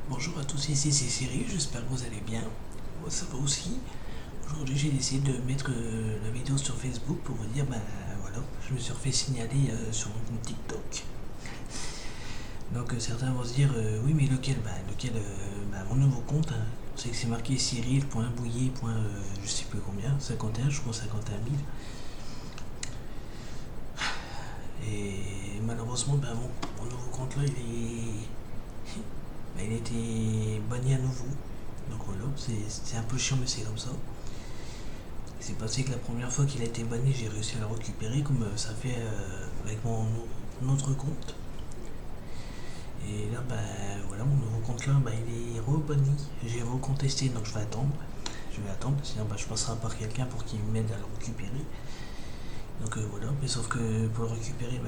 Bonjour à tous, ici c'est Cyril, j'espère que vous allez bien. Moi ça va aussi. Aujourd'hui j'ai décidé de mettre la vidéo sur Facebook pour vous dire, voilà, je me suis refait signaler sur mon compte TikTok. Donc certains vont se dire, oui mais lequel mon nouveau compte, hein. C'est que c'est marqué Cyril.bouillet. Je sais plus combien, 51, je crois 51 000. Et malheureusement, mon nouveau compte là, il a été banni à nouveau. Donc voilà, c'est un peu chiant, mais c'est comme ça. C'est passé que la première fois qu'il a été banni, j'ai réussi à le récupérer, comme ça fait avec mon autre compte. Et là, voilà, mon nouveau compte là, il est re-banni. J'ai recontesté, donc je vais attendre. Je vais attendre, sinon je passerai par quelqu'un pour qu'il m'aide à le récupérer. Donc voilà, mais sauf que pour le récupérer,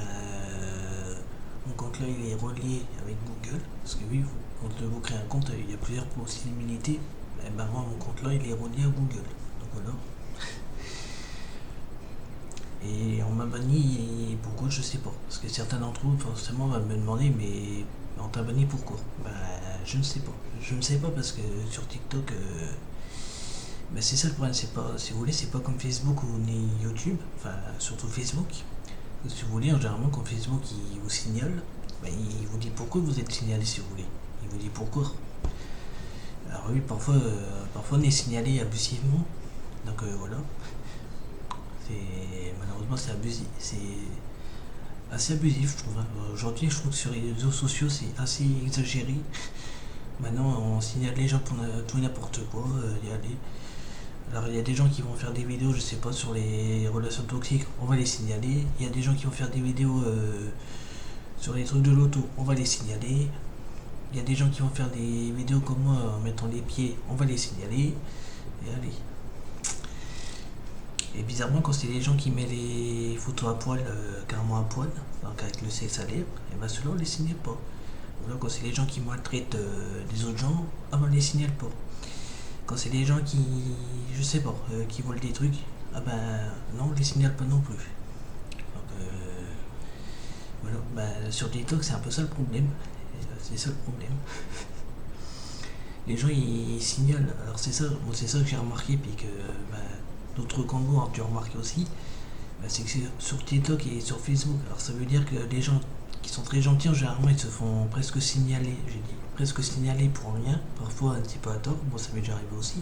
mon compte là il est relié avec Google. Parce que oui, quand vous créez un compte, il y a plusieurs possibilités. Moi, mon compte là il est relié à Google. Donc voilà. Et on m'a banni, et pourquoi je sais pas. Parce que certains d'entre vous forcément vont me demander, mais on t'a banni pourquoi? Je ne sais pas. Je ne sais pas parce que sur TikTok, c'est ça le problème, c'est pas, si vous voulez, c'est pas comme Facebook ou ni YouTube, enfin surtout Facebook. Si vous voulez, généralement quand Facebook il vous signale, il vous dit pourquoi vous êtes signalé si vous voulez. Il vous dit pourquoi. Alors oui, parfois on est signalé abusivement, donc voilà. Malheureusement c'est abusif, c'est assez abusif je trouve, hein. Aujourd'hui je trouve que sur les réseaux sociaux c'est assez exagéré. Maintenant on signale les gens pour tout et n'importe quoi, alors il y a des gens qui vont faire des vidéos, je sais pas, sur les relations toxiques, on va les signaler. Il y a des gens qui vont faire des vidéos sur les trucs de l'auto, on va les signaler. Il y a des gens qui vont faire des vidéos comme moi en mettant les pieds, on va les signaler. Et allez. Et bizarrement, quand c'est les gens qui mettent les photos à poil, carrément à poil, donc avec le sexe à l'air, et ceux-là on les signale pas. Ou là, quand c'est les gens qui maltraitent des autres gens, on les signale pas. Quand c'est les gens qui, je sais pas, qui volent des trucs, non, on les signale pas non plus. Donc voilà, sur TikTok c'est un peu ça le problème. C'est ça le problème. Les gens ils signalent, alors c'est ça que j'ai remarqué, puis que d'autres Congos ont dû remarquer aussi, c'est que c'est sur TikTok et sur Facebook. Alors ça veut dire que les gens qui sont très gentils, généralement ils se font presque signaler, j'ai dit presque signaler pour rien, parfois un petit peu à tort, moi ça m'est déjà arrivé aussi.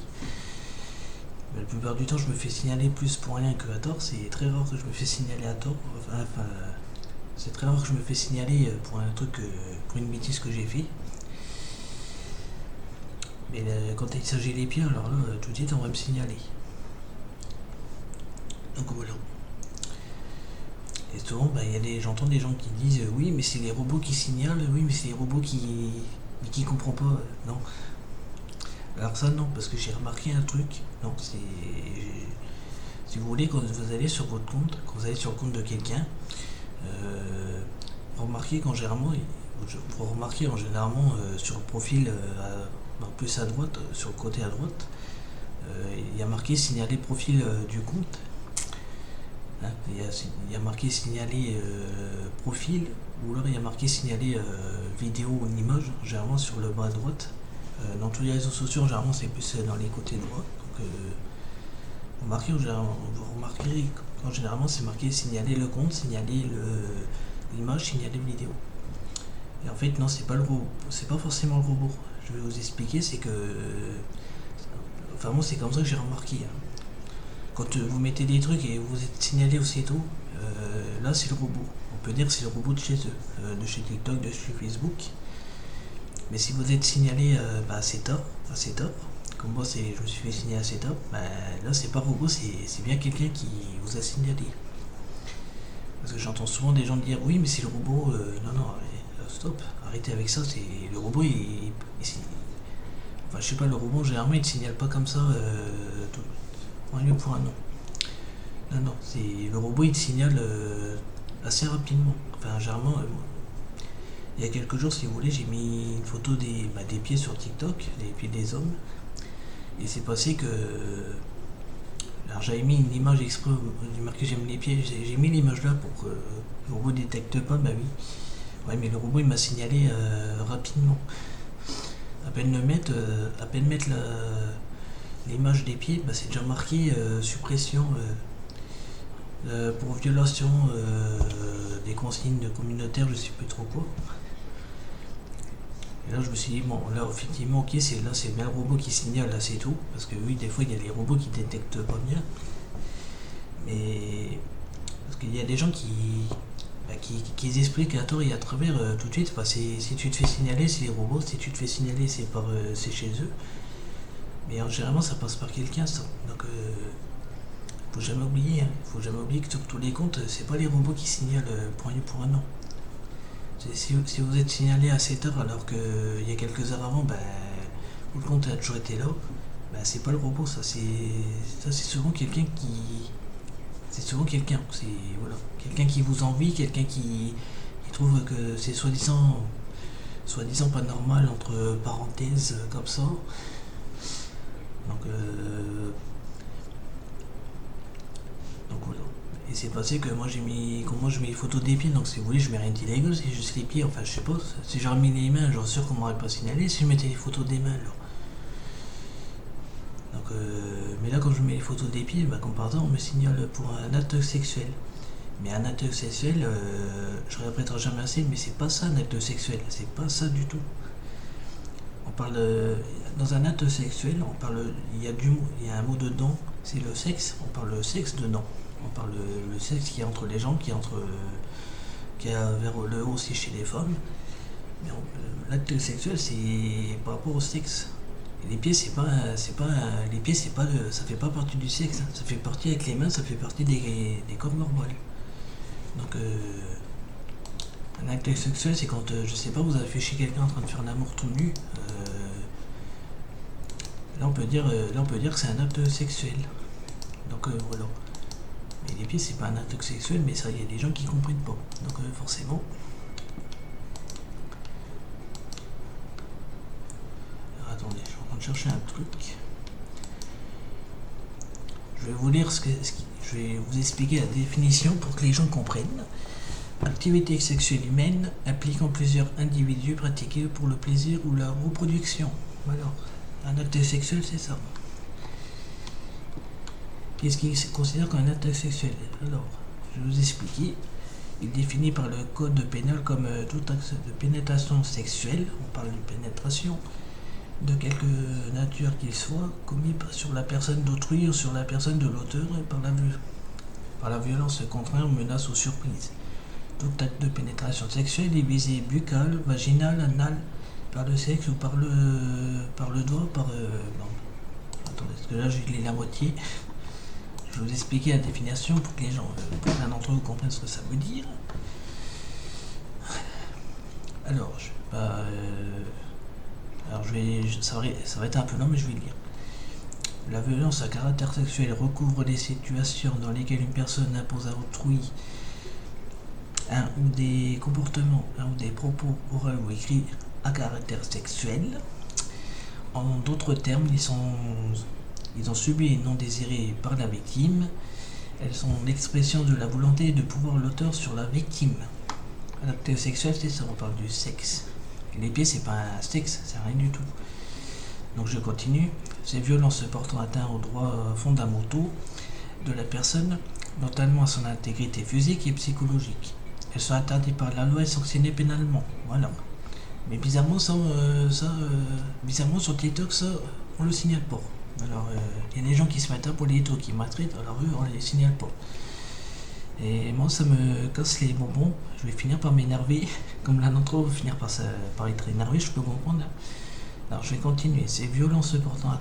Mais la plupart du temps je me fais signaler plus pour rien que à tort, c'est très rare que je me fais signaler à tort, c'est très rare que je me fais signaler pour un truc, pour une bêtise que j'ai fait. Mais quand il s'agit des pieds, alors là, tout de suite on va me signaler. Donc voilà. Et souvent, j'entends des gens qui disent oui, mais c'est les robots qui signalent, oui, mais c'est les robots qui comprend pas. Non. Alors ça, non, parce que j'ai remarqué un truc. Non, c'est. Si vous voulez, quand vous allez sur votre compte, quand vous allez sur le compte de quelqu'un, remarquez qu'en généralement, vous remarquez en généralement sur le profil, plus à droite, sur le côté à droite, il y a marqué signaler profil du compte. Hein, il y a marqué signaler profil, ou alors il y a marqué signaler vidéo ou une image, généralement sur le bas à droite. Dans tous les réseaux sociaux, généralement c'est plus dans les côtés droits. Donc vous remarquerez quand généralement c'est marqué signaler le compte, signaler l'image, signaler la vidéo. Et en fait non, c'est pas le robot, c'est pas forcément le robot. Je vais vous expliquer, c'est que enfin moi c'est comme ça que j'ai remarqué, hein. Quand vous mettez des trucs et vous êtes signalé aussitôt, là c'est le robot. On peut dire que c'est le robot de chez eux, de chez TikTok, de chez Facebook. Mais si vous êtes signalé assez tard, comme moi je me suis fait signaler assez tard, là c'est pas robot, c'est bien quelqu'un qui vous a signalé. Parce que j'entends souvent des gens dire oui mais c'est le robot, non, stop, arrêtez avec ça, c'est le robot enfin je sais pas, le robot généralement il ne signale pas comme ça pour un lieu pour un nom. Non, c'est le robot il te signale assez rapidement. Enfin généralement, il y a quelques jours si vous voulez j'ai mis une photo des pieds sur TikTok, des pieds des hommes. Et c'est passé que. Alors j'avais mis une image exprès, j'ai marqué j'aime les pieds, j'ai mis l'image là pour que le robot détecte pas, oui. Ouais mais le robot il m'a signalé rapidement. à peine mettre l'image des pieds, bah, c'est déjà marqué suppression pour violation des consignes communautaires, je sais plus trop quoi. Et là je me suis dit, bon là effectivement ok, c'est bien le robot qui signale, là c'est tout, parce que oui des fois il y a des robots qui détectent pas bien, mais parce qu'il y a des gens qui expliquent à tort et à travers tout de suite, bah, si tu te fais signaler c'est les robots, si tu te fais signaler c'est chez eux, mais généralement ça passe par quelqu'un ça, donc faut jamais oublier, hein. Faut jamais oublier que sur tous les comptes c'est pas les robots qui signalent pour un oui ou pour un non. Si vous êtes signalé à 7 heures alors qu'il y a quelques heures avant, ben, où le compte a toujours été là, ben, c'est pas le robot, c'est souvent quelqu'un qui. C'est souvent quelqu'un. C'est voilà. Quelqu'un qui vous envie, quelqu'un qui trouve que c'est soi-disant pas normal entre parenthèses comme ça. Donc voilà. Et c'est passé que moi comment je mets les photos des pieds, donc si vous voulez je mets rien d'illégal, c'est juste les pieds, enfin je sais pas, si j'aurais mis les mains, j'en suis sûr qu'on m'aurait pas signalé si je mettais les photos des mains alors. Donc mais là quand je mets les photos des pieds, bah, comme par exemple on me signale pour un acte sexuel. Mais un acte sexuel, je répéterai jamais assez, mais c'est pas ça un acte sexuel, c'est pas ça du tout. On parle dans un acte sexuel, il y a un mot dedans, c'est le sexe, on parle le sexe dedans. On parle le sexe qui est entre les jambes, qui est vers le haut aussi chez les femmes. Mais l'acte sexuel c'est par rapport au sexe. Et les pieds les pieds ça fait pas partie du sexe, hein. Ça fait partie avec les mains, ça fait partie des corps normaux. Donc un acte sexuel c'est quand je sais pas, vous avez fait chez quelqu'un en train de faire l'amour tout nu. Là on peut dire que c'est un acte sexuel. Donc voilà. Mais les pieds c'est pas un acte sexuel, mais ça il y a des gens qui comprennent pas. Donc forcément. Alors, attendez, je suis en train de chercher un truc. Je vais vous lire je vais vous expliquer la définition pour que les gens comprennent. Activité sexuelle humaine impliquant plusieurs individus pratiqués pour le plaisir ou la reproduction. Voilà. Un acte sexuel c'est ça. Qu'est-ce qu'il considère comme un acte sexuel? Alors, je vais vous expliquer. Il est défini par le code pénal comme tout acte de pénétration sexuelle, on parle de pénétration, de quelque nature qu'il soit, commis sur la personne d'autrui ou sur la personne de l'auteur par la violence, contrainte, menace ou surprise. Tout acte de pénétration sexuelle est visé buccal, vaginal, anal, par le sexe ou par le doigt, non. Attendez, parce que là j'ai lu la moitié. Je vais vous expliquer la définition pour que les gens, pour l'un d'entre vous comprennent ce que ça veut dire. Alors, ça va être un peu long, mais je vais le lire. La violence à caractère sexuel recouvre des situations dans lesquelles une personne impose à autrui un ou des comportements, un ou des propos oraux ou écrits à caractère sexuel. En d'autres termes, ils ont subi et non désiré par la victime. Elles sont l'expression de la volonté de pouvoir l'auteur sur la victime. L'acte sexuel, c'est ça, on parle du sexe. Et les pieds, c'est pas un sexe, c'est rien du tout. Donc je continue. Ces violences portant atteinte aux droits fondamentaux de la personne, notamment à son intégrité physique et psychologique. Elles sont interdites par la loi et sanctionnées pénalement. Voilà. Mais bizarrement, bizarrement sur TikTok, ça, on le signale pas. Alors, il y a des gens qui se mettent pour les trucs qui maltraitent, alors eux, on les signale pas. Et moi, ça me casse les bonbons. Je vais finir par m'énerver. Comme l'un d'entre eux va finir par être énervé, je peux comprendre. Alors, je vais continuer. Ces violences portant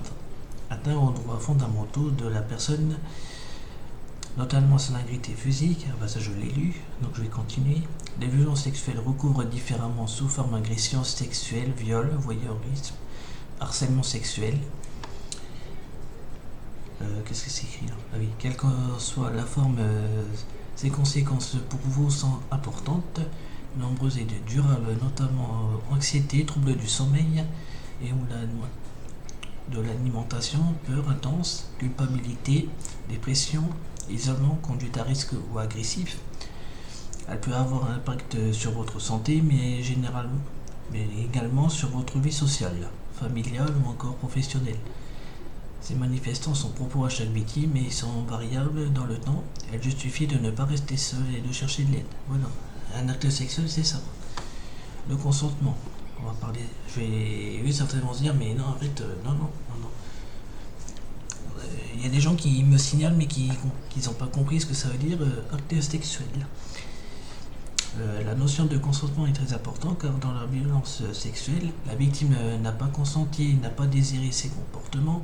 atteinte aux droits fondamentaux de la personne, notamment son intégrité physique, ça je l'ai lu, donc je vais continuer. Les violences sexuelles recouvrent différemment sous forme agression sexuelle, viol, voyeurisme, harcèlement sexuel. Qu'est-ce que c'est écrit là? Ah oui, quelle que soit la forme, ces conséquences pour vous sont importantes, nombreuses et durables, notamment anxiété, troubles du sommeil et ou de l'alimentation, peur intense, culpabilité, dépression, isolement, conduite à risque ou agressif. Elle peut avoir un impact sur votre santé, mais mais également sur votre vie sociale, familiale ou encore professionnelle. Ces manifestants sont propres à chaque victime et sont variables dans le temps. Elles justifient de ne pas rester seul et de chercher de l'aide. Voilà. Un acte sexuel, c'est ça. Le consentement. On va parler. Certains vont se dire, mais non, en fait, non. Il y a des gens qui me signalent, mais qui n'ont pas compris ce que ça veut dire acte sexuel. La notion de consentement est très importante car dans la violence sexuelle, la victime n'a pas consenti, n'a pas désiré ses comportements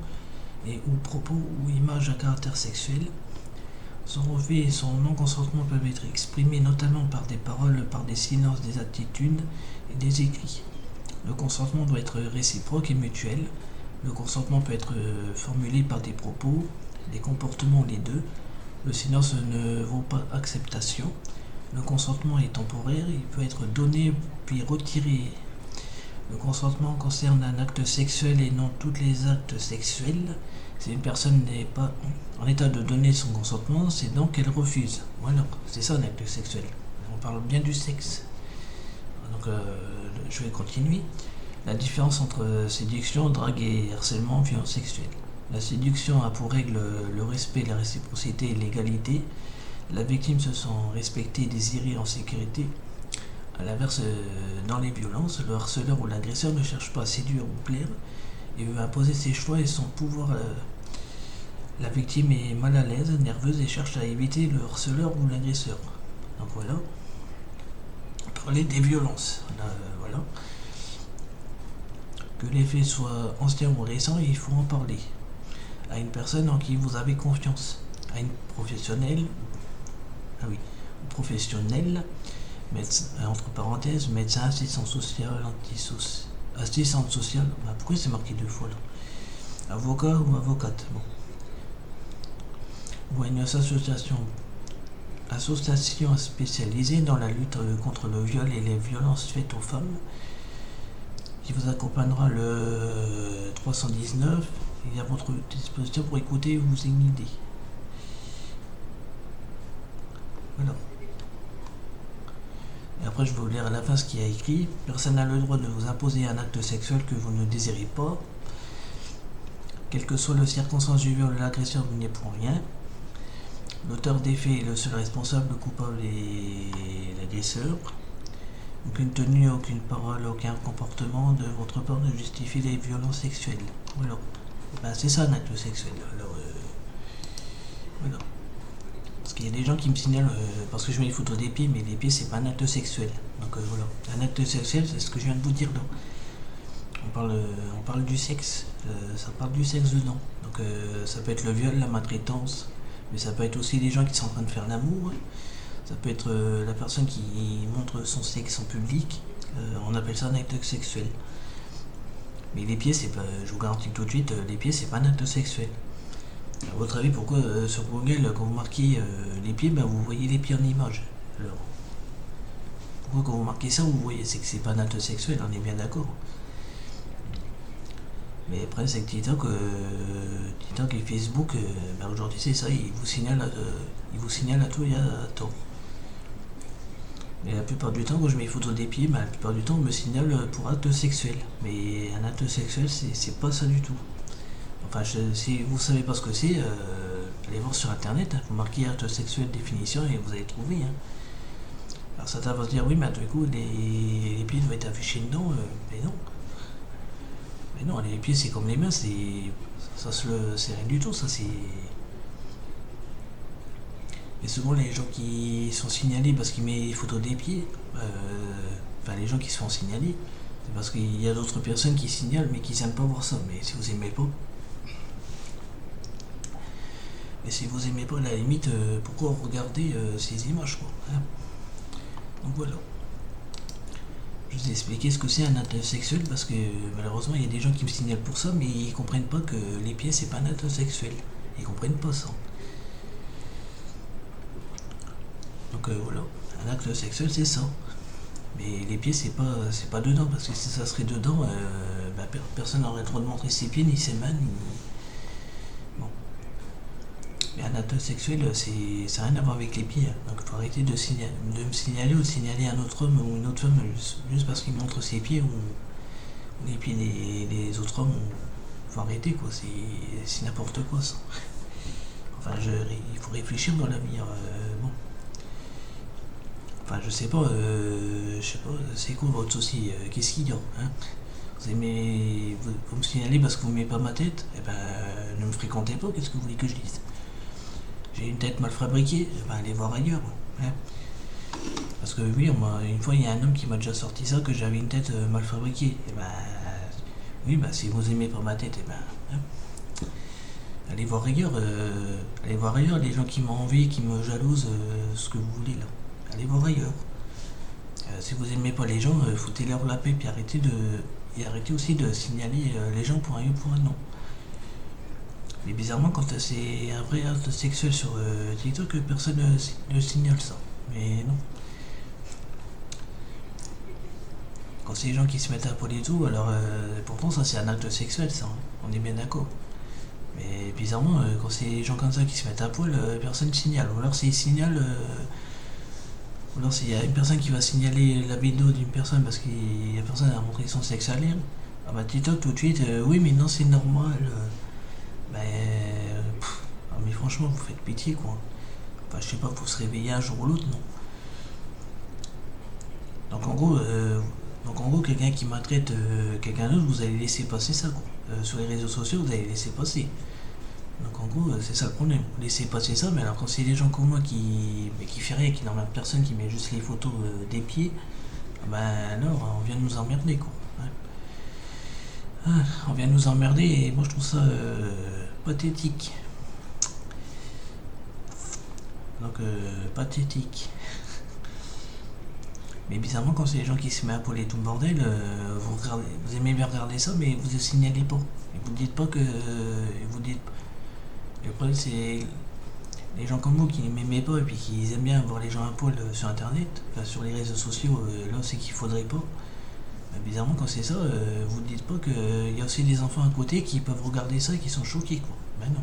et ou propos ou images à caractère sexuel. Son refus et son non-consentement peuvent être exprimés notamment par des paroles, par des silences, des attitudes et des écrits. Le consentement doit être réciproque et mutuel. Le consentement peut être formulé par des propos, des comportements, les deux. Le silence ne vaut pas acceptation. Le consentement est temporaire, il peut être donné puis retiré. Le consentement concerne un acte sexuel et non tous les actes sexuels. Si une personne n'est pas en état de donner son consentement, c'est donc qu'elle refuse. Voilà, c'est ça un acte sexuel. On parle bien du sexe. Donc je vais continuer. La différence entre séduction, drague et harcèlement, violence sexuelle. La séduction a pour règle le respect, la réciprocité et l'égalité. La victime se sent respectée, désirée, en sécurité. A l'inverse, dans les violences, le harceleur ou l'agresseur ne cherche pas à séduire ou plaire. Il veut imposer ses choix et son pouvoir. La victime est mal à l'aise, nerveuse et cherche à éviter le harceleur ou l'agresseur. Donc voilà. Parler des violences. Voilà. Que les faits soient anciens ou récents, il faut en parler. À une personne en qui vous avez confiance. À une professionnelle. Professionnel, médecin, entre parenthèses, médecin, assistant social, assistante sociale. Pourquoi c'est marqué deux fois là? Avocat ou avocate. Bon. Ou une association spécialisée dans la lutte contre le viol et les violences faites aux femmes, qui vous accompagnera le 319 et à votre disposition pour écouter et vous guider. Voilà. Et après, je vais vous lire à la fin ce qu'il y a écrit. Personne n'a le droit de vous imposer un acte sexuel que vous ne désirez pas. Quelle que soit la circonstance du viol ou de l'agression, vous n'y êtes pour rien. L'auteur des faits est le seul responsable, le coupable est l'agresseur. Aucune tenue, aucune parole, aucun comportement de votre part ne justifie les violences sexuelles. Voilà. C'est ça un acte sexuel. Alors, voilà. Parce qu'il y a des gens qui me signalent, parce que je mets les photos des pieds, mais les pieds c'est pas un acte sexuel. Donc voilà. Un acte sexuel, c'est ce que je viens de vous dire là. On parle du sexe, ça parle du sexe dedans. Donc ça peut être le viol, la maltraitance, mais ça peut être aussi des gens qui sont en train de faire l'amour. Ça peut être la personne qui montre son sexe en public. On appelle ça un acte sexuel. Mais les pieds, c'est pas, je vous garantis tout de suite, les pieds c'est pas un acte sexuel. À votre avis, pourquoi sur Google, quand vous marquez les pieds, vous voyez les pieds en image? Alors, pourquoi quand vous marquez ça, vous voyez? C'est que c'est pas un acte sexuel, on est bien d'accord. Mais après, c'est que TikTok et Facebook, aujourd'hui c'est ça, ils vous signalent à tout et à tort. Mais la plupart du temps, quand je mets les photos des pieds, la plupart du temps, on me signale pour acte sexuel. Mais un acte sexuel, c'est pas ça du tout. Enfin, si vous savez pas ce que c'est, allez voir sur internet, vous marquez acte sexuel définition et vous allez trouver. Alors certains vont se dire, oui, mais du coup, les pieds doivent être affichés dedans, mais non. Mais non, les pieds c'est comme les mains, c'est rien du tout, ça c'est. Et souvent les gens qui sont signalés parce qu'ils mettent les photos des pieds, les gens qui se font signaler, c'est parce qu'il y a d'autres personnes qui signalent mais qui n'aiment pas voir ça. Mais si vous aimez pas, à la limite, pourquoi regarder ces images quoi, hein? Donc voilà. Je vous ai expliqué ce que c'est un acte sexuel parce que malheureusement il y a des gens qui me signalent pour ça mais ils comprennent pas que les pieds c'est pas un acte sexuel. Ils comprennent pas ça. Donc voilà, un acte sexuel c'est ça. Mais les pieds c'est pas dedans parce que si ça serait dedans, personne n'aurait le droit de montrer ses pieds ni ses mains ni. Bon. Et un acte sexuel, ça n'a rien à voir avec les pieds. Donc il faut arrêter de me signaler ou de signaler un autre homme ou une autre femme juste parce qu'il montre ses pieds ou les pieds des autres hommes. Il faut arrêter, quoi. C'est n'importe quoi, ça. Enfin, il faut réfléchir dans l'avenir. Bon. Enfin, je sais pas, c'est quoi votre souci? Qu'est-ce qu'il y a, hein? Vous me signalez parce que vous n'aimez pas ma tête? Eh ben, ne me fréquentez pas, qu'est-ce que vous voulez que je dise? J'ai une tête mal fabriquée? Eh ben, allez voir ailleurs, hein. Parce que oui, une fois, il y a un homme qui m'a déjà sorti ça, que j'avais une tête mal fabriquée. Eh ben, oui, bah, si vous aimez pas ma tête, eh ben, hein. Allez voir ailleurs, les gens qui m'ont envie, qui me jalousent, ce que vous voulez là. Allez voir ailleurs. Si vous aimez pas les gens, foutez-leur la paix, puis arrêtez aussi de signaler les gens pour un oui ou pour un non. Mais bizarrement, quand c'est un vrai acte sexuel sur TikTok, personne ne signale ça. Mais non. Quand c'est les gens qui se mettent à poil et tout, alors pourtant ça c'est un acte sexuel, ça, hein. On est bien d'accord. Mais bizarrement, quand c'est les gens comme ça qui se mettent à poil, personne ne signale. Ou alors s'ils signalent, ou alors s'il y a une personne qui va signaler la vidéo d'une personne parce que la personne a montré son sexe à l'air, ah bah TikTok tout de suite, oui mais non c'est normal. Mais franchement vous faites pitié, quoi. Enfin je sais pas, faut se réveiller un jour ou l'autre, non. Donc en gros quelqu'un qui maltraite quelqu'un d'autre, vous allez laisser passer ça, quoi. Sur les réseaux sociaux, vous allez laisser passer. Donc en gros, c'est ça le problème. Vous laissez passer ça, mais alors quand c'est des gens comme moi qui fait rien, qui n'emmerde personne, qui met juste les photos des pieds, ben alors on vient de nous emmerder, quoi. On vient de nous emmerder et moi je trouve ça pathétique. Donc pathétique. Mais bizarrement, quand c'est les gens qui se mettent à poiler tout le bordel, vous aimez bien regarder ça, mais vous ne signalez pas. Et vous ne dites pas que. Le problème, c'est les gens comme vous qui ne m'aimaient pas et puis qui aiment bien voir les gens à poil sur internet, enfin, sur les réseaux sociaux, là c'est qu'il faudrait pas. Mais bizarrement, quand c'est ça, vous ne dites pas qu'il y a aussi des enfants à côté qui peuvent regarder ça et qui sont choqués, quoi. Ben non.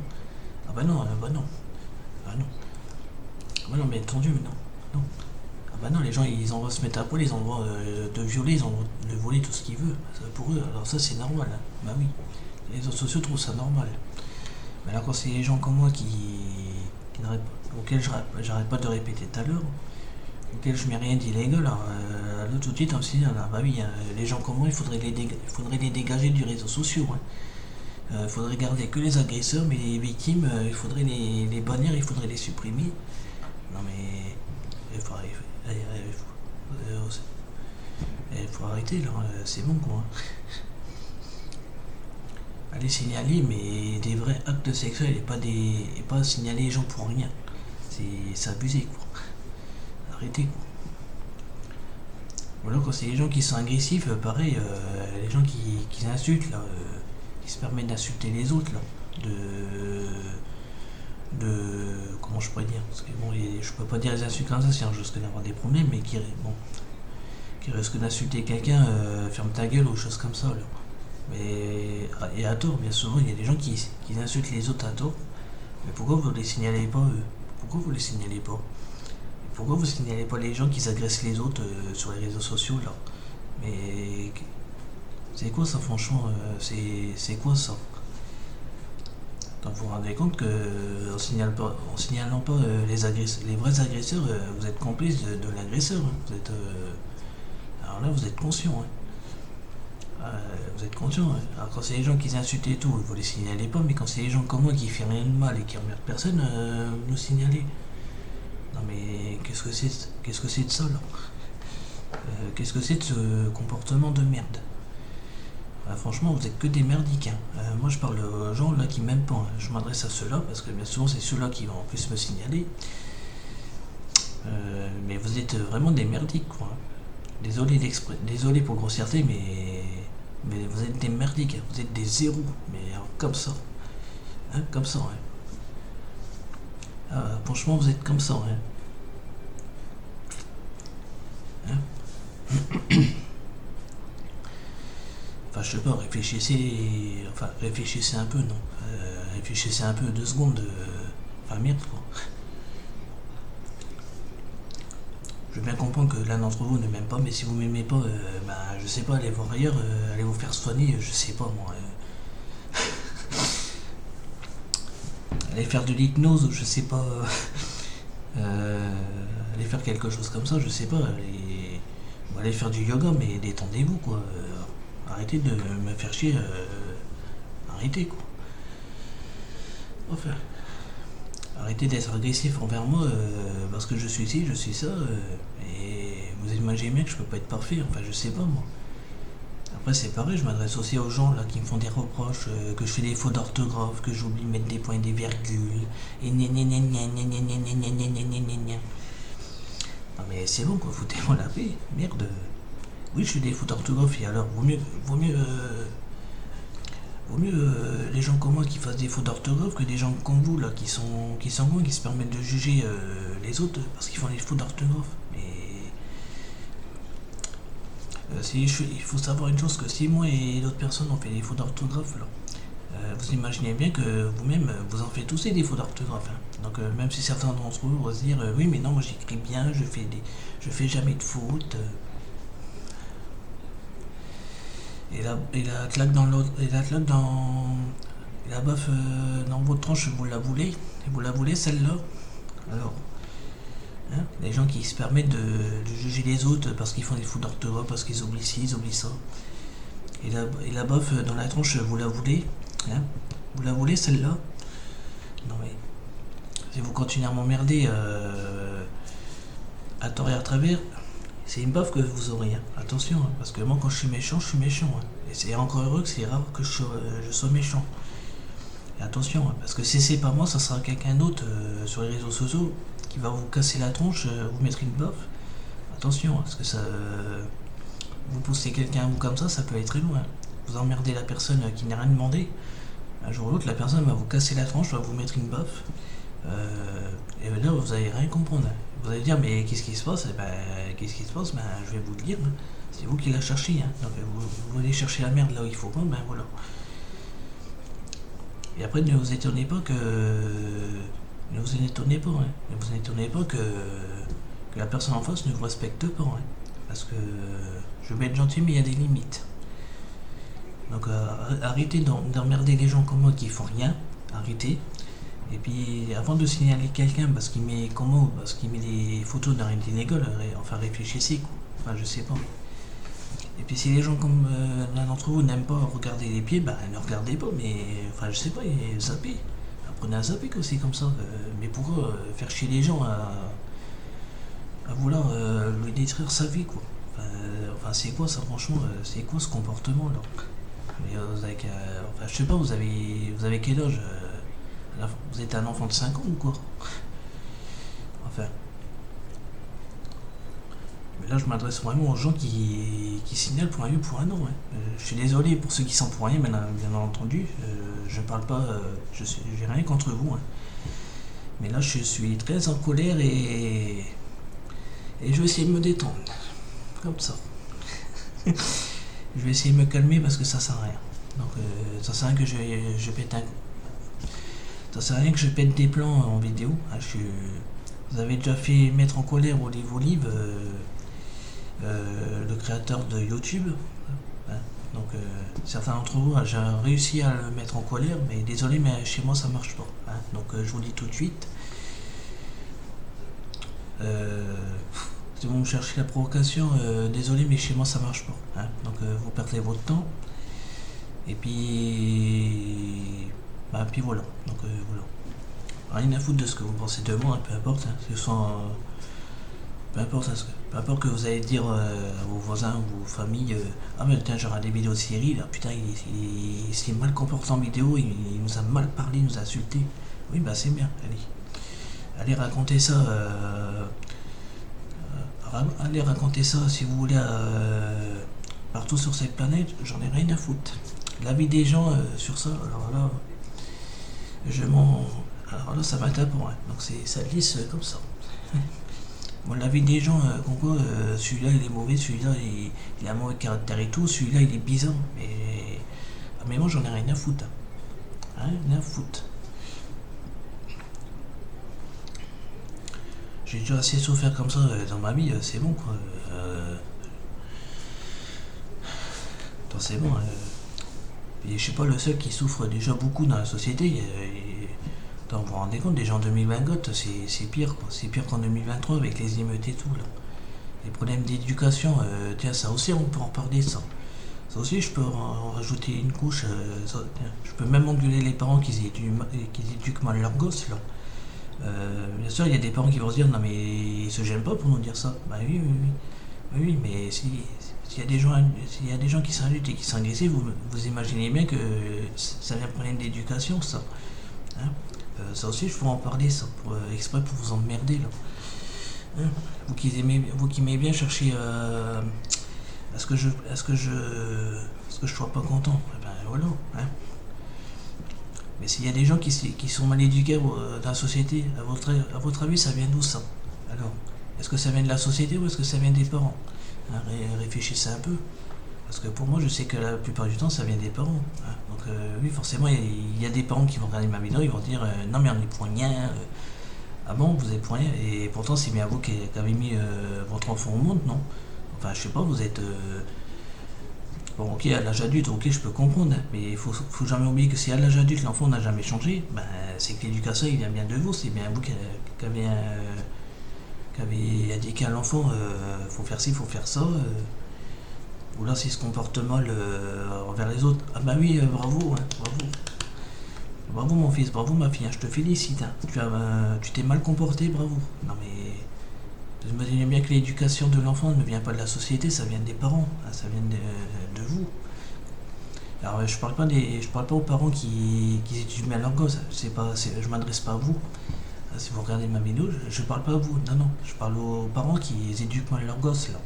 Ah ben non, bah non. Ah non. Ah ben non, mais entendu, mais non. Non. Ah bah non, les gens ils envoient se mettre à poil, ils envoient de violer, ils envoient de voler tout ce qu'ils veulent. Pour eux, alors ça c'est normal, hein. Bah oui. Les réseaux sociaux trouvent ça normal. Mais là quand c'est les gens comme moi auxquels j'arrête pas de répéter tout à l'heure, auxquels je mets rien d'illégal, alors là tout de suite on me dit, ah, bah oui, hein, les gens comme moi il faudrait les dégager du réseau social, hein. Il faudrait garder que les agresseurs, mais les victimes, il faudrait les bannir, il faudrait les supprimer. Non mais il faut arrêter là, c'est bon, quoi. Allez signaler, mais des vrais actes sexuels et pas signaler les gens pour rien. C'est abusé, quoi. Arrêtez, quoi. Ou alors quand c'est les gens qui sont agressifs, pareil, les gens qui insultent là, qui se permettent d'insulter les autres là, comment je pourrais dire, parce que bon, je peux pas dire les insultes comme ça, sinon je risque d'avoir des problèmes, mais qui risque d'insulter quelqu'un, ferme ta gueule ou choses comme ça là. Mais et à tort, bien souvent il y a des gens qui insultent les autres à tort. Mais pourquoi vous les signalez pas, eux? Pourquoi vous les signalez pas? Pourquoi vous signalez pas les gens qui agressent les autres sur les réseaux sociaux là? Mais c'est quoi ça, franchement, c'est quoi ça? Donc vous vous rendez compte que en signalant pas les vrais agresseurs, vous êtes complice de l'agresseur, hein. Alors là vous êtes conscient, hein. Vous êtes conscient, hein. Alors quand c'est les gens qui insultent et tout, vous les signalez pas, mais quand c'est les gens comme moi qui font rien de mal et qui emmerdent personne, vous nous signalez. Non mais qu'est-ce que c'est de ça là? Qu'est-ce que c'est de ce comportement de merde? Franchement, vous êtes que des merdiques, hein. Moi, je parle aux gens là qui m'aiment pas, hein. Je m'adresse à ceux-là parce que bien souvent, c'est ceux-là qui vont en plus me signaler. Mais vous êtes vraiment des merdiques, quoi. Désolé pour grossièreté, mais vous êtes des merdiques, hein. Vous êtes des zéros, mais alors, comme ça, hein, comme ça, hein. Franchement, vous êtes comme ça, hein. Enfin, je sais pas, réfléchissez un peu, non. Réfléchissez un peu 2 secondes. Enfin merde quoi. Je veux bien comprendre que l'un d'entre vous ne m'aime pas, mais si vous m'aimez pas, je sais pas, allez voir ailleurs, allez vous faire soigner, je sais pas moi. Allez faire de l'hypnose, ou je sais pas. Allez faire quelque chose comme ça, je sais pas. Allez faire du yoga, mais détendez-vous quoi. Arrêtez de me faire chier. Arrêtez quoi. Enfin. Arrêtez d'être agressif envers moi parce que je suis ci, je suis ça. Et vous imaginez bien que je peux pas être parfait, enfin je sais pas moi. Après c'est pareil, je m'adresse aussi aux gens là qui me font des reproches, que je fais des fautes d'orthographe, que j'oublie de mettre des points et des virgules. Et gna gna gna gna gna gna gna gna gna gna gna gna gna. Non mais c'est bon quoi, foutez-moi la paix, merde. Oui je fais des fautes d'orthographe et alors vaut mieux les gens comme moi qui fassent des fautes d'orthographe que des gens comme vous là qui sont bons, qui se permettent de juger les autres parce qu'ils font des fautes d'orthographe. Mais il faut savoir une chose, que si moi et d'autres personnes ont fait des fautes d'orthographe, alors vous imaginez bien que vous-même vous en faites aussi des fautes d'orthographe. Hein. Donc même si certains d'entre vous vont se dire oui mais non moi j'écris bien, je fais jamais de fautes. Et la claque dans l'autre. Et la claque dans. Et la baffe dans votre tranche, vous la voulez celle-là. Alors, hein, les gens qui se permettent de juger les autres parce qu'ils font des fautes d'orthographe, parce qu'ils oublient ci, ils oublient ça. Et la baffe dans la tranche, vous la voulez. Hein, vous la voulez celle-là. Non mais. Si vous continuez à m'emmerder à tort et à travers, c'est une baffe que vous aurez, hein. Attention, hein, parce que moi quand je suis méchant, je suis méchant. Hein. Et c'est encore heureux que c'est rare que je sois méchant. Et attention, hein, parce que si c'est pas moi, ça sera quelqu'un d'autre sur les réseaux sociaux qui va vous casser la tronche, vous mettre une baffe. Attention, hein, parce que ça, vous poussez quelqu'un à vous comme ça peut aller très loin. Vous emmerdez la personne qui n'a rien demandé. Un jour ou l'autre, la personne va vous casser la tronche, va vous mettre une baffe. Et là, vous allez rien comprendre. Vous allez dire, mais qu'est-ce qui se passe? Qu'est-ce qui se passe? Je vais vous le dire. Hein. C'est vous qui la cherchez. Hein. Donc, vous allez chercher la merde là où il faut pas. Voilà. Et après, ne vous étonnez pas que. Ne vous étonnez pas. Hein. Ne vous étonnez pas que la personne en face ne vous respecte pas. Hein. Parce que je vais être gentil, mais il y a des limites. Donc, arrêtez d'emmerder les gens comme moi qui font rien. Arrêtez. Et puis avant de signaler quelqu'un parce qu'il met des photos d'un illégaux, enfin réfléchissez quoi. Enfin je sais pas. Et puis si les gens comme l'un d'entre vous n'aiment pas regarder les pieds, ne regardez pas, mais enfin je sais pas, zappez. Apprenez à zapper aussi comme ça. Mais pourquoi faire chier les gens à vouloir lui détruire sa vie quoi. Enfin c'est quoi ça franchement, c'est quoi ce comportement là? Mais enfin je sais pas, vous avez quel âge? Vous êtes un enfant de 5 ans ou quoi? Enfin. Mais là, je m'adresse vraiment aux gens qui signalent pour un oui ou pour un non. Hein. Je suis désolé pour ceux qui sont pour rien, bien entendu. Je parle pas. J'ai rien contre vous. Hein. Mais là, je suis très en colère et je vais essayer de me détendre. Comme ça. Je vais essayer de me calmer parce que ça sert à rien. Donc, ça sert à rien que je pète un. Ça sert à rien que je pète des plans en vidéo. Hein, vous avez déjà fait mettre en colère Olive Olive, le créateur de YouTube. Hein, donc certains d'entre vous, j'ai réussi à le mettre en colère, mais désolé, mais chez moi ça marche pas. Hein, donc je vous le dis tout de suite. Si vous me cherchez la provocation, désolé, mais chez moi ça marche pas. Hein, donc vous perdez votre temps. Et puis. Puis voilà. Donc voilà. Rien à foutre de ce que vous pensez de moi, hein, peu importe. Hein, peu importe, peu importe que vous allez dire à vos voisins ou vos familles, ah mais tiens, j'aurai des vidéos de Cyril, là, putain, il s'est mal comporté en vidéo, il nous a mal parlé, il nous a insulté. Oui, c'est bien, allez raconter ça. Allez raconter ça si vous voulez partout sur cette planète, j'en ai rien à foutre. La vie des gens sur ça, alors là. Alors là, ça va être un point. Donc ça glisse comme ça. Bon, la vie des gens, celui-là il est mauvais, celui-là il a un mauvais caractère et tout, celui-là il est bizarre. Mais moi j'en ai rien à foutre. Hein, rien à foutre. J'ai déjà assez souffert comme ça dans ma vie, c'est bon quoi. Attends, c'est bon. Et je suis pas le seul qui souffre déjà beaucoup dans la société. Attends, vous vous rendez compte, déjà en 2024, c'est pire quoi. C'est pire qu'en 2023 avec les émeutes et tout là. Les problèmes d'éducation, tiens, ça aussi on peut en parler ça. Ça aussi je peux en rajouter une couche. Je peux même engueuler les parents qui éduquent mal leurs gosses là. Bien sûr, il y a des parents qui vont se dire non mais ils se gênent pas pour nous dire ça. Bah oui, oui, oui. Oui, mais s'il y a des gens qui sont adultes et qui sont agressifs, vous imaginez bien que ça vient problème d'éducation, ça. Hein. Ça aussi, je pourrais en parler, ça, exprès pour vous emmerder, là. Hein. Vous qui aimez bien chercher à ce que je sois pas content, eh ben voilà. Hein. Mais s'il y a des gens qui sont mal éduqués dans la société, à votre avis, ça vient d'où ça? Alors, est-ce que ça vient de la société ou est-ce que ça vient des parents? Hein, réfléchissez un peu. Parce que pour moi, je sais que la plupart du temps, ça vient des parents. Hein. Donc oui, forcément, il y a des parents qui vont regarder ma vidéo, ils vont dire non mais on est pour rien. Ah bon, vous êtes pour rien? Et pourtant, c'est bien vous qui avez mis votre enfant au monde, non? Enfin, je sais pas, vous êtes... Bon, ok, à l'âge adulte, ok, je peux comprendre, hein, mais il faut jamais oublier que si à l'âge adulte, l'enfant n'a jamais changé, ben, c'est que l'éducation, il vient bien de vous, c'est bien vous qui avez indiqué à l'enfant, faut faire ci, faut faire ça, ou là, s'il se comporte mal envers les autres. Ah bah oui, bravo, hein, bravo. Bravo mon fils, bravo ma fille, hein, je te félicite. Hein. Tu t'es mal comporté, bravo. Non mais vous imaginez bien que l'éducation de l'enfant ne vient pas de la société, ça vient des parents, hein, ça vient de vous. Alors je parle pas aux parents qui étudient bien leur gosse. Je m'adresse pas à vous. Si vous regardez ma vidéo, je parle pas à vous. Non, non, je parle aux parents qui éduquent mal leurs gosses là.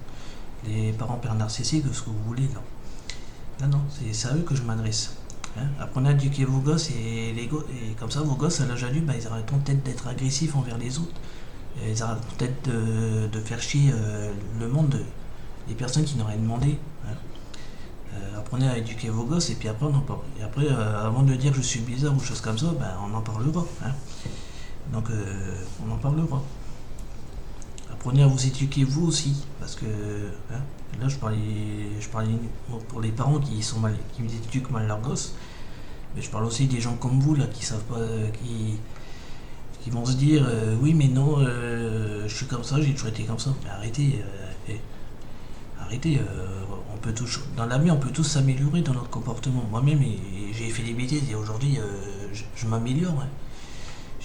Les parents pères narcissiques, ce que vous voulez là. Non, non, c'est à eux que je m'adresse. Hein. Apprenez à éduquer vos gosses et comme ça vos gosses à l'âge adulte, ils arrêteront peut-être d'être agressifs envers les autres. Et ils arrêteront peut-être de faire chier le monde, les personnes qui n'auraient demandé. Hein. Apprenez à éduquer vos gosses et puis après on en parle. Et après, avant de dire je suis bizarre ou choses comme ça, on en parlera. Hein. Donc on en parlera. Apprenez à vous éduquer vous aussi, parce que hein, là je parlais pour les parents qui éduquent mal leurs gosses, mais je parle aussi des gens comme vous là qui savent pas, qui vont se dire oui mais non, je suis comme ça, j'ai toujours été comme ça. Mais arrêtez, arrêtez. On peut dans la vie on peut tous s'améliorer dans notre comportement. Moi-même j'ai fait des bêtises et aujourd'hui je m'améliore. Hein.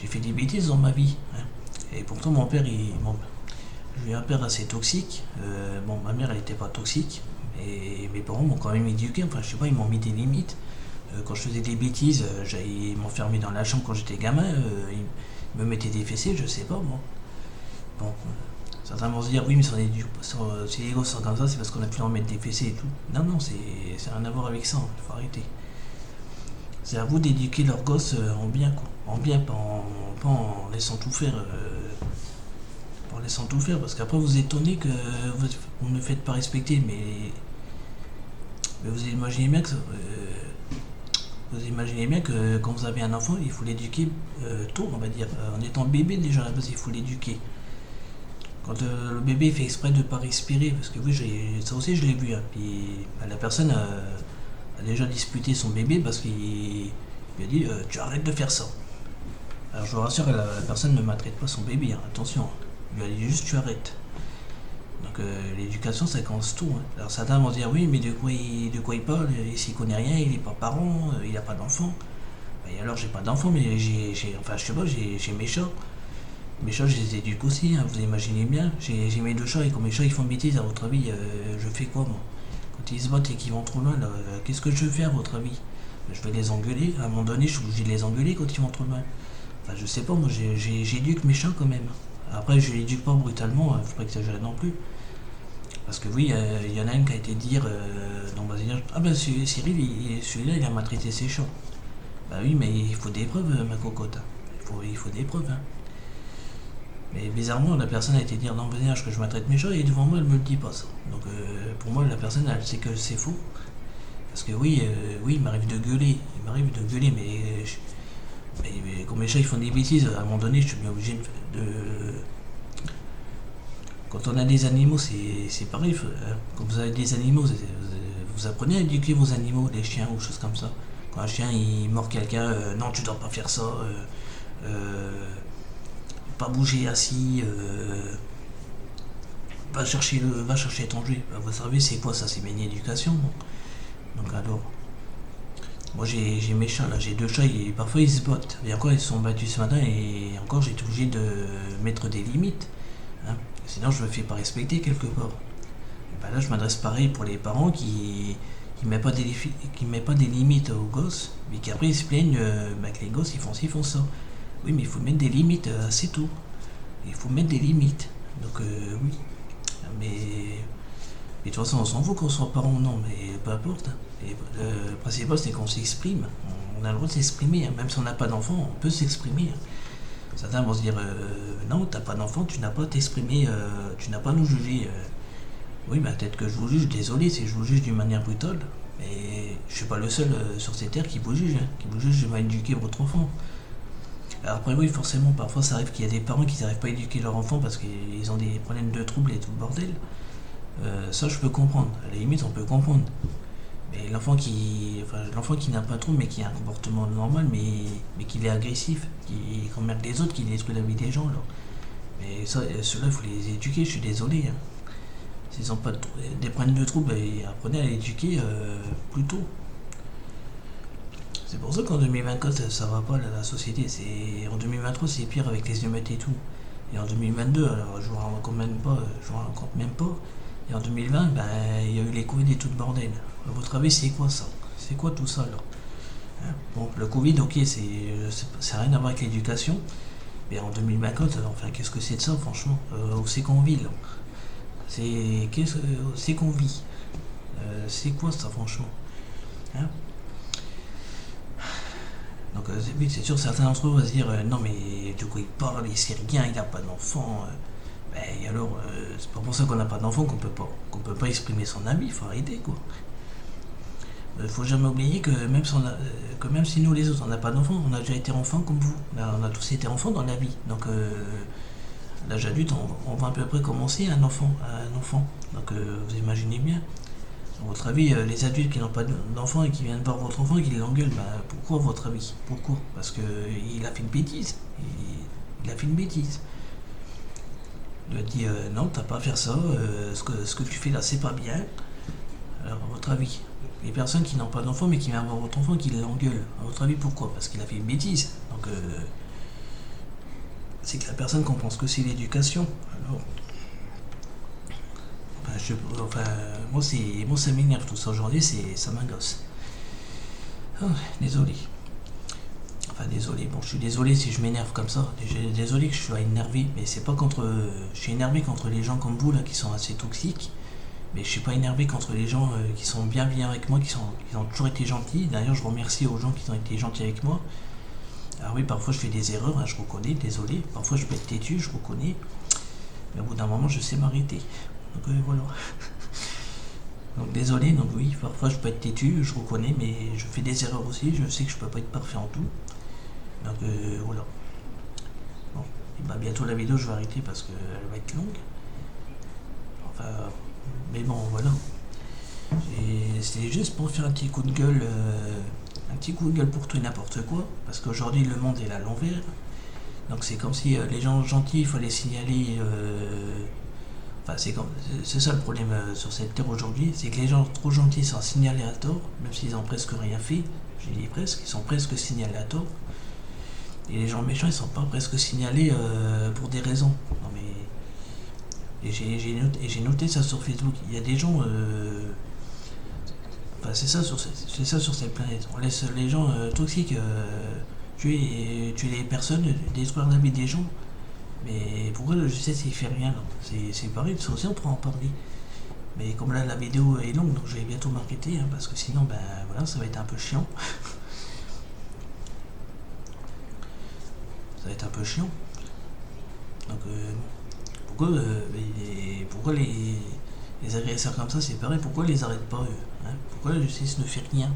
J'ai fait des bêtises dans ma vie. Hein. Et pourtant mon père j'ai eu un père assez toxique. Bon, ma mère elle était pas toxique, mais mes parents m'ont quand même éduqué. Enfin, je sais pas, ils m'ont mis des limites. Quand je faisais des bêtises, ils m'enfermaient dans la chambre quand j'étais gamin. Ils me mettaient des fessées, je sais pas moi. Bon, certains vont se dire oui, mais si les gosses sont comme ça, c'est parce qu'on a pu leur mettre des fessées et tout. Non, non, c'est rien à voir avec ça. Il faut arrêter. C'est à vous d'éduquer leurs gosses en bien, quoi. En bien, pas en laissant tout faire. En laissant tout faire, parce qu'après vous étonnez que vous ne faites pas respecter, mais vous imaginez bien que quand vous avez un enfant, il faut l'éduquer tôt, on va dire, en étant bébé déjà, à la base, il faut l'éduquer. Quand le bébé fait exprès de ne pas respirer, parce que oui, ça aussi je l'ai vu, hein, puis la personne a déjà disputé son bébé parce qu'il lui a dit tu arrêtes de faire ça. Alors je vous rassure, la personne ne maltraite pas son bébé, hein, attention. Hein. Il lui a dit juste tu arrêtes. Donc l'éducation ça commence tout. Hein. Alors certains vont dire oui mais de quoi il parle, il s'y connaît rien, il n'est pas parent, il n'a pas d'enfant. Et alors j'ai pas d'enfant mais enfin je sais pas, j'ai mes chats. Mes chats je les éduque aussi, hein, vous imaginez bien. J'ai mes deux chats et quand mes chats ils font une bêtise à votre avis, je fais quoi moi? Quand ils se battent et qu'ils vont trop loin, qu'est-ce que je fais à votre avis? Je vais les engueuler, à un moment donné je suis obligé de les engueuler quand ils vont trop loin. Enfin je sais pas, moi j'éduque mes chats quand même. Après, je l'éduque pas brutalement, il ne faut pas exagérer non plus. Parce que oui, il y en a une qui a été dire dans le voisinage ah ben Cyril, celui-là, il a maltraité ses chats. Bah oui, mais il faut des preuves, ma cocotte. Il faut des preuves. Hein. Mais bizarrement, la personne a été dire dans le voisinage que je maltraite mes chats et devant moi, elle me le dit pas ça. Donc pour moi, la personne, elle sait que c'est faux. Parce que oui, il m'arrive de gueuler. Mais quand mes chats ils font des bêtises, à un moment donné, je suis bien obligé Quand on a des animaux, c'est pareil. Quand vous avez des animaux, vous apprenez à éduquer vos animaux, les chiens ou choses comme ça. Quand un chien il mord quelqu'un, non, tu dois pas faire ça, pas bouger assis, va chercher ton jouet. Bah, vous savez, c'est quoi ça? C'est une éducation. Donc alors, moi j'ai mes chats là, j'ai 2 chats et parfois ils se battent. Et encore ils se sont battus ce matin et encore j'ai été obligé de mettre des limites. Hein. Sinon je me fais pas respecter quelque part. Et ben là je m'adresse pareil pour les parents qui mettent pas des limites aux gosses, mais qui après ils se plaignent bah, que les gosses ils font ci, ils font ça. Oui mais il faut mettre des limites, c'est tout. Il faut mettre des limites. Donc oui. Mais de toute façon, on s'en fout qu'on soit parents ou non, mais peu importe. Et le principal, c'est qu'on s'exprime. On a le droit de s'exprimer, hein. Même si on n'a pas d'enfant, on peut s'exprimer. Certains vont se dire non, t'as pas d'enfant, tu n'as pas à t'exprimer, tu n'as pas à nous juger. Oui, bah, peut-être que je vous juge, désolé si je vous juge d'une manière brutale, mais je suis pas le seul sur cette terre qui vous juge, hein, qui vous juge de mal éduquer votre enfant. Alors après, oui, forcément, parfois ça arrive qu'il y a des parents qui n'arrivent pas à éduquer leur enfant parce qu'ils ont des problèmes de troubles et tout le bordel. Ça, je peux comprendre. À la limite, on peut comprendre. Mais l'enfant qui n'a pas de trouble, mais qui a un comportement normal, mais qui est agressif, qui emmerde les autres, qui détruit la vie des gens, alors. Mais ça, ceux-là, il faut les éduquer, je suis désolé. Hein. S'ils n'ont pas des problèmes de troubles, apprenez à les éduquer plus tôt. C'est pour ça qu'en 2024, ça va pas, la société. En 2023, c'est pire avec les émeutes et tout. Et en 2022, alors je vous raconte même pas. Et en 2020, ben, il y a eu les Covid et tout le bordel. À votre avis, c'est quoi ça? C'est quoi tout ça là? Hein. Bon, le Covid, ok, ça n'a rien à voir avec l'éducation. Mais en 2024, enfin, qu'est-ce que c'est de ça, franchement? Où c'est qu'on vit là? C'est qu'on vit? C'est quoi ça, franchement? Hein. Donc, oui, c'est sûr, certains d'entre eux vont se dire non, mais de quoi il parle, il sait rien, il n'a pas d'enfant. Et alors, c'est pas pour ça qu'on n'a pas d'enfant qu'on peut pas exprimer son avis, il faut arrêter quoi. Faut jamais oublier que même si nous les autres on n'a pas d'enfants, on a déjà été enfants comme vous. Là, on a tous été enfants dans la vie. Donc l'âge adulte, on va à peu près commencer un enfant. Donc vous imaginez bien. À votre avis, les adultes qui n'ont pas d'enfants et qui viennent voir votre enfant et qui l'engueulent, pourquoi à votre avis? Pourquoi? Parce qu'il a fait une bêtise. Il a fait une bêtise. Il lui a dit non, t'as pas à faire ça, ce que tu fais là c'est pas bien. Alors à votre avis, les personnes qui n'ont pas d'enfant mais qui viennent voir votre enfant et qui l'engueulent, à votre avis pourquoi? Parce qu'il a fait une bêtise. Donc c'est que la personne comprend ce que c'est l'éducation. Alors, moi ça m'énerve tout ça aujourd'hui, ça m'agace. Oh, désolé. Enfin désolé, bon je suis désolé si je m'énerve comme ça, désolé que je sois énervé, mais c'est pas contre. Je suis énervé contre les gens comme vous là qui sont assez toxiques, mais je suis pas énervé contre les gens qui sont bienveillants avec moi, qui ont toujours été gentils. D'ailleurs je remercie aux gens qui ont été gentils avec moi. Alors oui, parfois je fais des erreurs, hein, je reconnais, désolé, parfois je peux être têtu, je reconnais, mais au bout d'un moment je sais m'arrêter. Donc voilà. Donc désolé, donc oui, parfois je peux être têtu, je reconnais, mais je fais des erreurs aussi, je sais que je peux pas être parfait en tout. Donc voilà. Bon, et bah bientôt la vidéo je vais arrêter parce qu'elle va être longue. Enfin, mais bon voilà. C'était juste pour faire un petit coup de gueule, pour tout et n'importe quoi, parce qu'aujourd'hui le monde est à l'envers. Donc c'est comme si les gens gentils, il fallait signaler. Enfin, c'est ça le problème sur cette terre aujourd'hui, c'est que les gens trop gentils sont signalés à tort, même s'ils ont presque rien fait. J'ai dit presque, ils sont presque signalés à tort. Et les gens méchants, ils sont pas presque signalés pour des raisons. Non mais. Et j'ai noté ça sur Facebook. Il y a des gens. Enfin, c'est ça sur cette planète. On laisse les gens toxiques tuer les personnes, détruire la vie des gens. Mais pourquoi la justice il fait rien? C'est pareil, ça aussi on pourra en parler. Mais comme là la vidéo est longue, donc je vais bientôt m'arrêter, hein, parce que sinon ben voilà, ça va être un peu chiant. Ça va être un peu chiant. Donc pourquoi les agresseurs comme ça, c'est pareil, pourquoi ils les arrêtent pas eux, hein? Pourquoi la justice ne fait rien?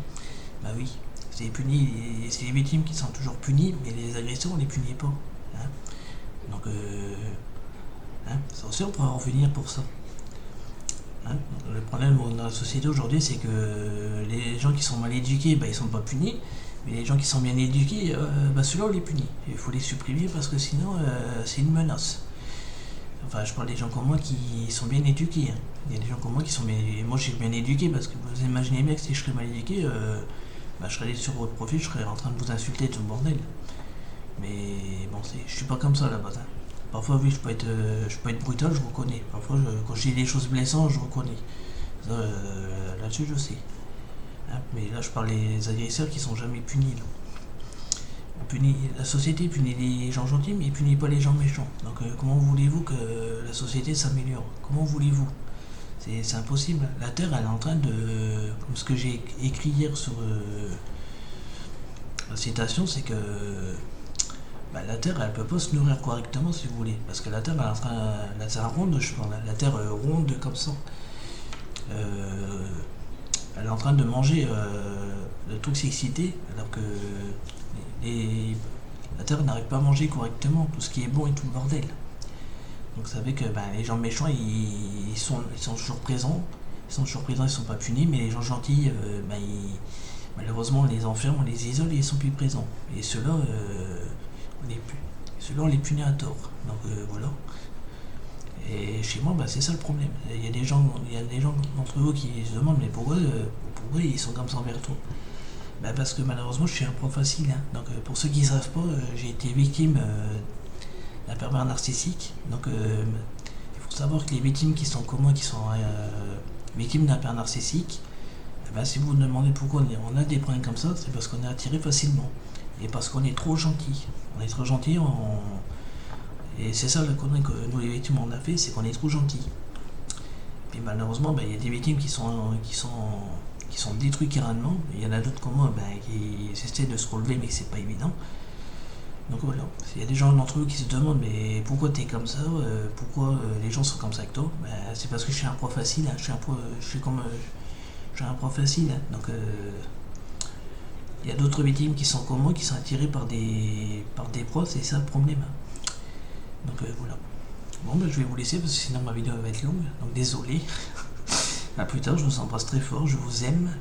Bah oui, c'est les victimes qui sont toujours punies, mais les agresseurs on les punit pas. Hein? Donc Hein. Ça aussi, on pourra en revenir pour ça. Hein. Le problème dans la société aujourd'hui, c'est que les gens qui sont mal éduqués, ils sont pas punis. Mais les gens qui sont bien éduqués, ceux-là, on les punit. Il faut les supprimer parce que sinon, c'est une menace. Enfin, je parle des gens comme moi qui sont bien éduqués. Hein. Il y a des gens comme moi qui sont bien... Moi, je suis bien éduqué parce que vous imaginez bien que si je serais mal éduqué, je serais allé sur votre profil, je serais en train de vous insulter tout le bordel. Mais bon, je suis pas comme ça à la base. Hein. Parfois, oui, je peux être brutal, je reconnais. Parfois, quand je dis des choses blessantes, je reconnais. Ça, là-dessus, je sais. Hein, mais là, je parle des agresseurs qui sont jamais punis. Là. La société punit les gens gentils, mais punit pas les gens méchants. Donc, comment voulez-vous que la société s'améliore? Comment voulez-vous? C'est impossible. La Terre, elle est en train de... Comme ce que j'ai écrit hier sur la citation, c'est que la Terre, elle peut pas se nourrir correctement, si vous voulez. Parce que la Terre, elle est en train... La Terre ronde, je pense. La Terre ronde comme ça. Elle est en train de manger de toxicité, alors que la Terre n'arrive pas à manger correctement tout ce qui est bon et tout le bordel. Donc vous savez que les gens méchants, ils sont toujours présents. Ils sont toujours présents, ils sont pas punis, mais les gens gentils, malheureusement, on les enferme, on les isole et ils sont plus présents. Et ceux-là, on les punit à tort. Donc voilà. Et chez moi, c'est ça le problème. Il y a des gens d'entre vous qui se demandent mais pourquoi ils sont comme ça envers toi. Parce que malheureusement, je suis un prof facile. Hein. Donc pour ceux qui ne savent pas, j'ai été victime d'un pervers narcissique. Donc il faut savoir que les victimes qui sont comme moi, qui sont victimes d'un pervers narcissique, si vous vous demandez pourquoi on a des problèmes comme ça, c'est parce qu'on est attiré facilement. Et parce qu'on est trop gentil. On est trop gentil, et c'est ça la connerie que nous les victimes on a fait, c'est qu'on est trop gentils. Et malheureusement, il y a des victimes qui sont détruites carrément. Il y en a d'autres comme moi qui essaient de se relever, mais c'est pas évident. Donc voilà, il y a des gens d'entre eux qui se demandent mais pourquoi t'es comme ça, pourquoi les gens sont comme ça avec toi. C'est parce que je suis un prof facile, hein. Je suis un prof facile. Hein. Donc il y a d'autres victimes qui sont comme moi, qui sont attirées par des profs, c'est ça le problème. Donc voilà. Bon, je vais vous laisser parce que sinon ma vidéo va être longue. Donc désolé. À plus tard, je vous embrasse très fort, je vous aime.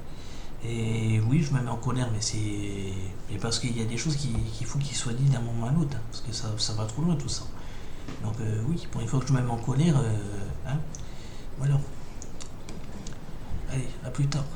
Et oui, je me mets en colère, mais c'est parce qu'il y a des choses qu'il faut qu'ils soient dites d'un moment à l'autre. Hein, parce que ça va trop loin tout ça. Donc oui, pour une fois que je me mets en colère, voilà. Allez, à plus tard.